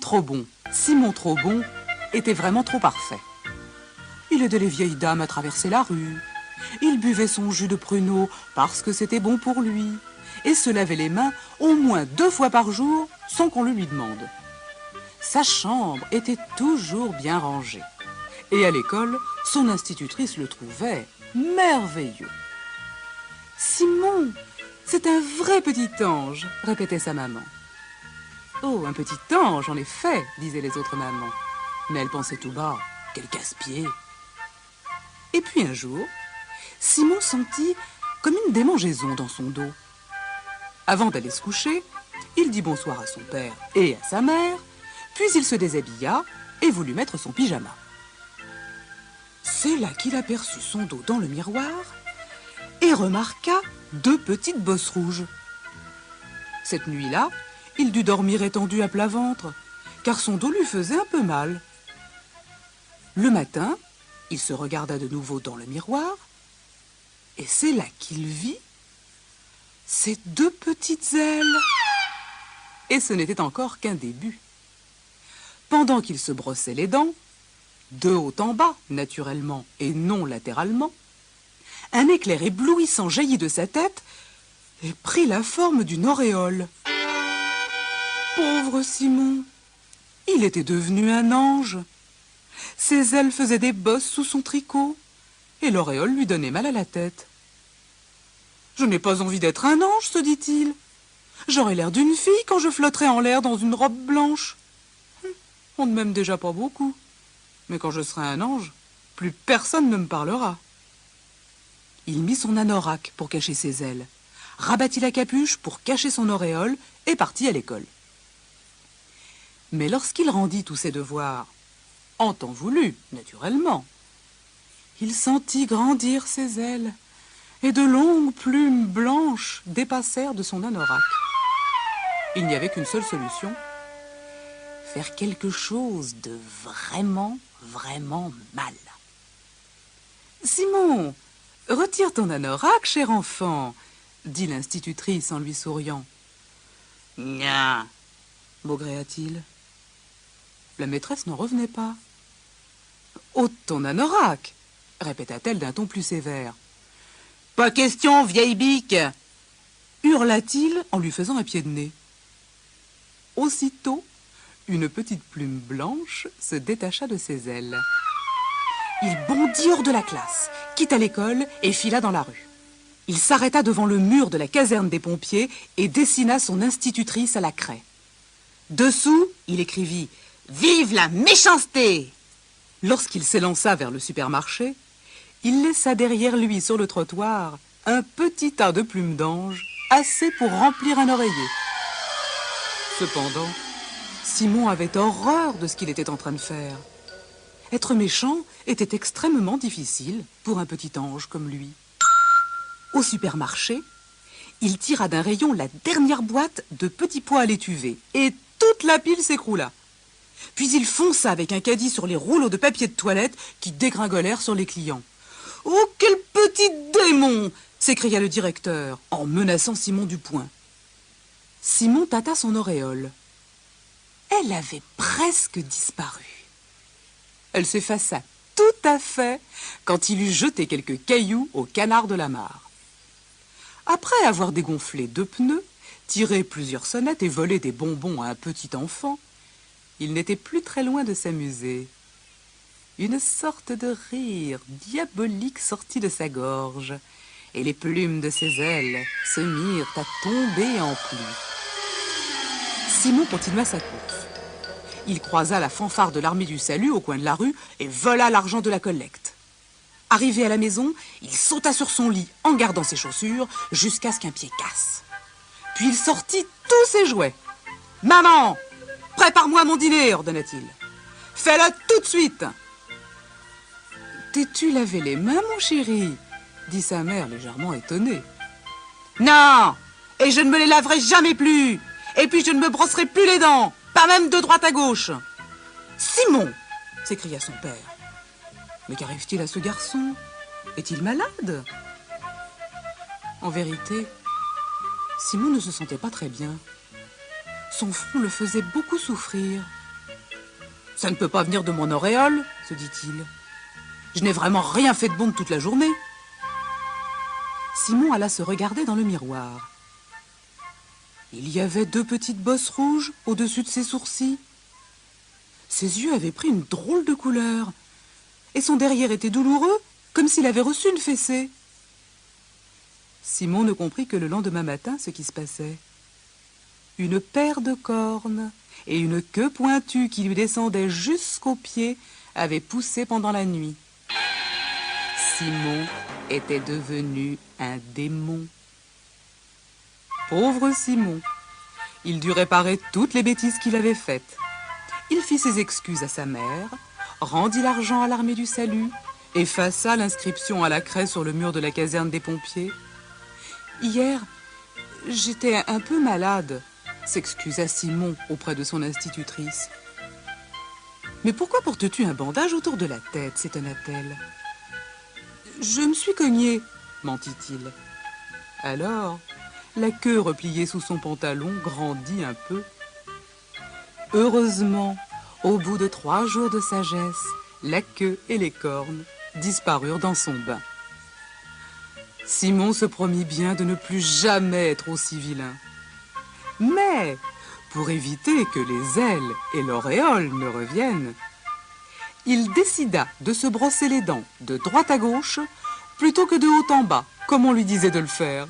trop bon, Simon trop bon, était vraiment trop parfait. Il aidait les vieilles dames à traverser la rue. Il buvait son jus de pruneau parce que c'était bon pour lui. Et se lavait les mains au moins 2 fois par jour sans qu'on le lui demande. Sa chambre était toujours bien rangée. Et à l'école, son institutrice le trouvait merveilleux. « Simon, c'est un vrai petit ange », répétait sa maman. « Oh, un petit ange, en effet », disaient les autres mamans. Mais elle pensait tout bas, quel casse-pied. Et puis un jour, Simon sentit comme une démangeaison dans son dos. Avant d'aller se coucher, il dit bonsoir à son père et à sa mère, puis il se déshabilla et voulut mettre son pyjama. C'est là qu'il aperçut son dos dans le miroir et remarqua 2 petites bosses rouges. Cette nuit-là, il dut dormir étendu à plat ventre, car son dos lui faisait un peu mal. Le matin, il se regarda de nouveau dans le miroir, et c'est là qu'il vit ces 2 petites ailes. Et ce n'était encore qu'un début. Pendant qu'il se brossait les dents, de haut en bas, naturellement, et non latéralement, un éclair éblouissant jaillit de sa tête et prit la forme d'une auréole. Pauvre Simon, il était devenu un ange. Ses ailes faisaient des bosses sous son tricot, et l'auréole lui donnait mal à la tête. « Je n'ai pas envie d'être un ange, se dit-il. J'aurai l'air d'une fille quand je flotterai en l'air dans une robe blanche. On ne m'aime déjà pas beaucoup, mais quand je serai un ange, plus personne ne me parlera. » Il mit son anorak pour cacher ses ailes, rabattit la capuche pour cacher son auréole et partit à l'école. Mais lorsqu'il rendit tous ses devoirs, en temps voulu, naturellement, il sentit grandir ses ailes et de longues plumes blanches dépassèrent de son anorak. Il n'y avait qu'une seule solution, faire quelque chose de vraiment, vraiment mal. « Simon, retire ton anorak, cher enfant, » dit l'institutrice en lui souriant. « Nya » maugréa-t-il. La maîtresse n'en revenait pas. « Ôte ton anorak » répéta-t-elle d'un ton plus sévère. « Pas question, vieille bique » hurla-t-il en lui faisant un pied de nez. Aussitôt, une petite plume blanche se détacha de ses ailes. Il bondit hors de la classe, quitta l'école et fila dans la rue. Il s'arrêta devant le mur de la caserne des pompiers et dessina son institutrice à la craie. Dessous, il écrivit « Vive la méchanceté !» Lorsqu'il s'élança vers le supermarché, il laissa derrière lui sur le trottoir un petit tas de plumes d'ange, assez pour remplir un oreiller. Cependant, Simon avait horreur de ce qu'il était en train de faire. Être méchant était extrêmement difficile pour un petit ange comme lui. Au supermarché, il tira d'un rayon la dernière boîte de petits pois à l'étuvée et toute la pile s'écroula. Puis il fonça avec un caddie sur les rouleaux de papier de toilette qui dégringolèrent sur les clients. « Oh, quel petit démon !» s'écria le directeur en menaçant Simon du poing. Simon tâta son auréole. Elle avait presque disparu. Elle s'effaça tout à fait quand il eut jeté quelques cailloux au canard de la mare. Après avoir dégonflé 2 pneus, tiré plusieurs sonnettes et volé des bonbons à un petit enfant, il n'était plus très loin de s'amuser. Une sorte de rire diabolique sortit de sa gorge, et les plumes de ses ailes se mirent à tomber en pluie. Simon continua sa course. Il croisa la fanfare de l'armée du salut au coin de la rue et vola l'argent de la collecte. Arrivé à la maison, il sauta sur son lit en gardant ses chaussures jusqu'à ce qu'un pied casse. Puis il sortit tous ses jouets. « Maman, prépare-moi mon dîner » ordonna-t-il. « Fais-le tout de suite !»« T'es-tu lavé les mains, mon chéri ?» dit sa mère légèrement étonnée. « Non, et je ne me les laverai jamais plus. Et puis je ne me brosserai plus les dents, pas même de droite à gauche. »« Simon !» s'écria son père. « Mais qu'arrive-t-il à ce garçon? Est-il malade ?» En vérité, Simon ne se sentait pas très bien. Son front le faisait beaucoup souffrir Ça ne peut pas venir de mon auréole, se dit-il. Je n'ai vraiment rien fait de bon de toute la journée. Simon alla se regarder dans le miroir. Il y avait 2 petites bosses rouges au-dessus de ses sourcils. Ses yeux avaient pris une drôle de couleur, et son derrière était douloureux, comme s'il avait reçu une fessée. Simon ne comprit que le lendemain matin ce qui se passait. Une paire de cornes et une queue pointue qui lui descendait jusqu'aux pieds avaient poussé pendant la nuit. Simon était devenu un démon. Pauvre Simon, il dut réparer toutes les bêtises qu'il avait faites. Il fit ses excuses à sa mère, rendit l'argent à l'armée du salut, effaça l'inscription à la craie sur le mur de la caserne des pompiers. « Hier, j'étais un peu malade », s'excusa Simon auprès de son institutrice. « Mais pourquoi portes-tu un bandage autour de la tête ?» s'étonna-t-elle. « Je me suis cogné », mentit-il. Alors, la queue repliée sous son pantalon grandit un peu. Heureusement, au bout de 3 jours de sagesse, la queue et les cornes disparurent dans son bain. Simon se promit bien de ne plus jamais être aussi vilain. Mais, pour éviter que les ailes et l'auréole ne reviennent, il décida de se brosser les dents de droite à gauche plutôt que de haut en bas, comme on lui disait de le faire.